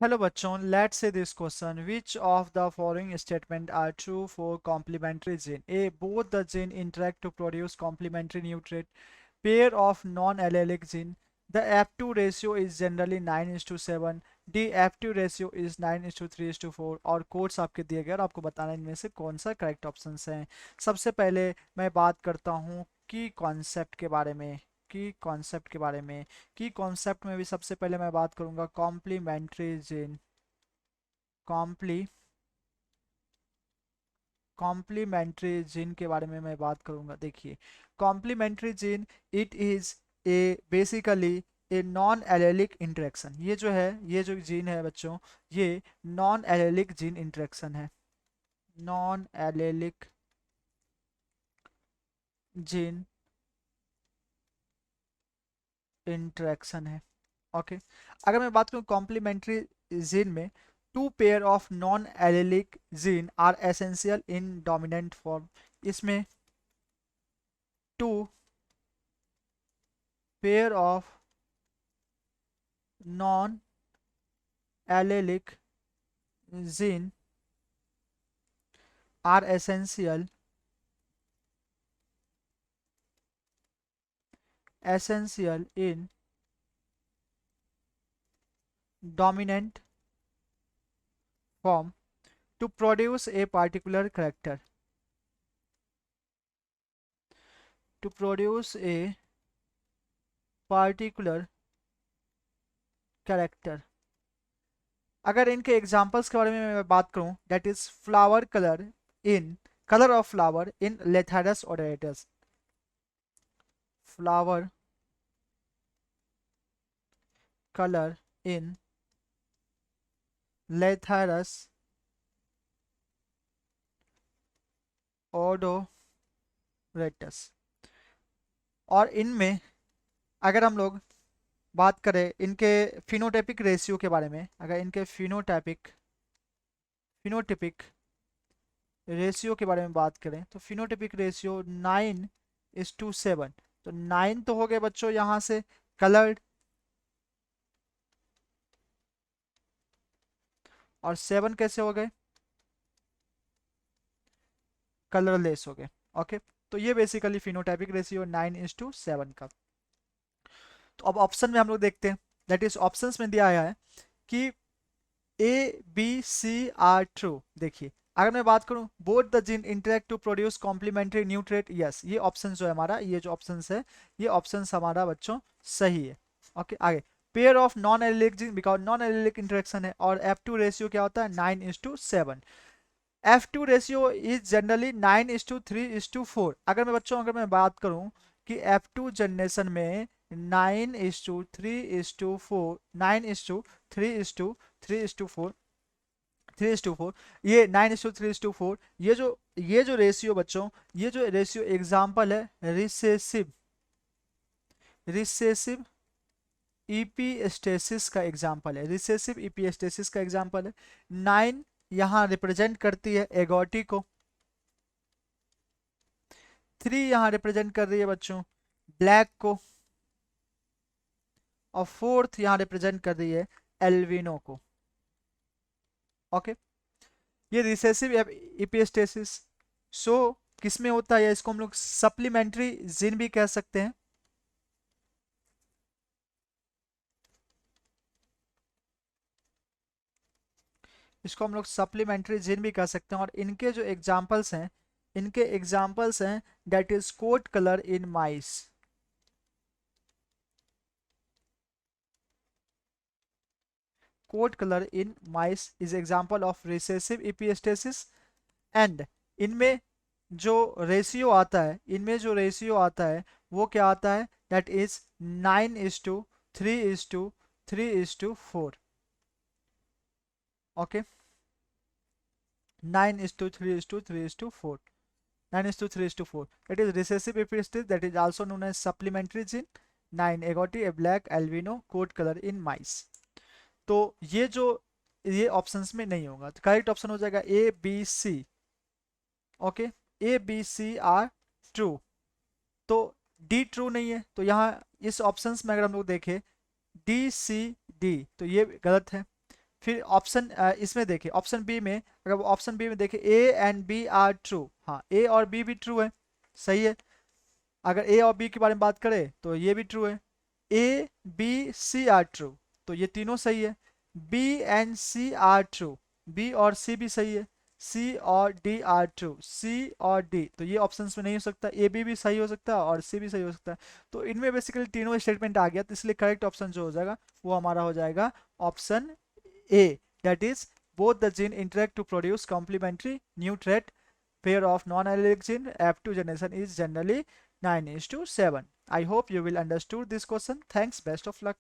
Hello बच्चों, let's say this question which of the following statement are true for complementary gene A both the gene interact to produce complementary nutrient pair of non allelic gene the F2 ratio is generally 9:7 D F2 ratio is 9:3:4 और codes आपके दिए गए और आपको बताना इनमें से कौन सा करेक्ट ऑप्शन है। सबसे पहले मैं बात करता हूँ की कॉन्सेप्ट के बारे में की कॉन्सेप्ट में भी सबसे पहले मैं बात करूंगा कॉम्प्लीमेंट्री जीन कॉम्प्लीमेंट्री जीन के बारे में मैं बात करूंगा। देखिए, complementary gene it is a basically a non allelic interaction. ये जो है, ये जो जीन है बच्चों, ये नॉन एलेलिक जीन इंटरेक्शन है। नॉन एलेलिक जीन इंटरेक्शन है। ओके, अगर मैं बात करूं कॉम्प्लीमेंट्री जीन में, two pair of non allelic gene are essential in dominant form. इसमें two pair of non allelic gene are essential in dominant form to produce a particular character. To produce a particular character. अगर इनके examples के बारे में मैं बात करूं, that is flower colour in colour of flower in Lathyrus odoratus. Flower colour in Lathyrus odoratus. और इनमें अगर हम लोग बात करें इनके फिनोटाइपिक रेशियो के बारे में, अगर इनके फिनोटाइपिक रेशियो के बारे में बात करें तो फिनोटाइपिक रेशियो 9:7। तो 9 तो हो गए बच्चों यहाँ से कलर्ड, और 7 कैसे हो गए, कलरलेस हो गए। ओके, तो ये बेसिकली फिनोटाइपिक रेशियो 9:7 का। तो अब ऑप्शन में हम लोग देखते हैं, दैट इज ऑप्शंस में दिया आया है कि A B C are true. देखिए, अगर मैं बात करूं both the gene interact to produce complementary nutrient, yes, ये ऑप्शन जो है हमारा, ये जो ऑप्शन है, ये ऑप्शन हमारा बच्चों सही है। ओके, आगे pair of non allylic gene, because non allylic interaction है, और F2 रेशियो क्या होता है 9:7। F2 ratio is generally 9:3:4। अगर मैं बच्चों, अगर मैं बात करूं कि F2 जनरेशन में 9:3:4, 9:3:4, 3:4, ये 9:3:4, ये जो रेशियो बच्चों, ये जो रेशियो एग्जाम्पल है रिसेसिव ईपीस्टेसिस का एग्जाम्पल है। रिसेसिव ईपीस्टेसिस का एग्जाम्पल है। 9 यहाँ रिप्रेजेंट करती है एगोटी को, 3 यहाँ रिप्रेजेंट कर रही है बच्चों ब्लैक को, और 4th यहाँ रिप्रेजेंट कर रही है एल्विनो को। ओके, ये रिसेसिव एपिस्टेसिस सो किस में होता है, इसको हम लोग सप्लीमेंट्री जीन भी कह सकते हैं। इसको हम लोग सप्लीमेंट्री जीन भी कह सकते हैं। और इनके जो एग्जांपल्स हैं, that is coat colour in mice. Coat colour in mice is example of recessive epistasis. And इनमें जो रेशियो आता है, वो क्या आता है, that is 9:3:3:4। Okay, 9:3:3:4, 9:3:4, that is recessive epistasis, that is also known as supplementary gene। 9 agouti, a black albino coat color in mice। तो ये ऑप्शंस में नहीं होगा, तो करेक्ट ऑप्शन हो जाएगा A B C. Okay, A B C are true. तो D true नहीं है, तो यहाँ इस ऑप्शंस में अगर हम लोग देखें डी सी डी, तो ये गलत है। फिर ऑप्शन इसमें देखिए, ऑप्शन बी में, अगर ऑप्शन बी में देखिए A and B are true, हाँ ए और बी भी ट्रू है, सही है। अगर ए और बी के बारे में बात करें तो ये भी ट्रू है। A B C are true, तो ये तीनों सही है। B and C are true, B और सी भी सही है। सी और डी आर ट्रू, सी और डी, तो ये ऑप्शंस में नहीं हो सकता। ए बी भी सही हो सकता है और सी भी सही हो सकता है। तो इनमें बेसिकली तीनों स्टेटमेंट आ गया, तो इसलिए करेक्ट ऑप्शन जो हो जाएगा वो हमारा हो जाएगा option A, that is both the gene interact to produce complementary new trait. Pair of non-allelic gene F2 generation is generally 9:7. I hope you will understood this question. Thanks. Best of luck.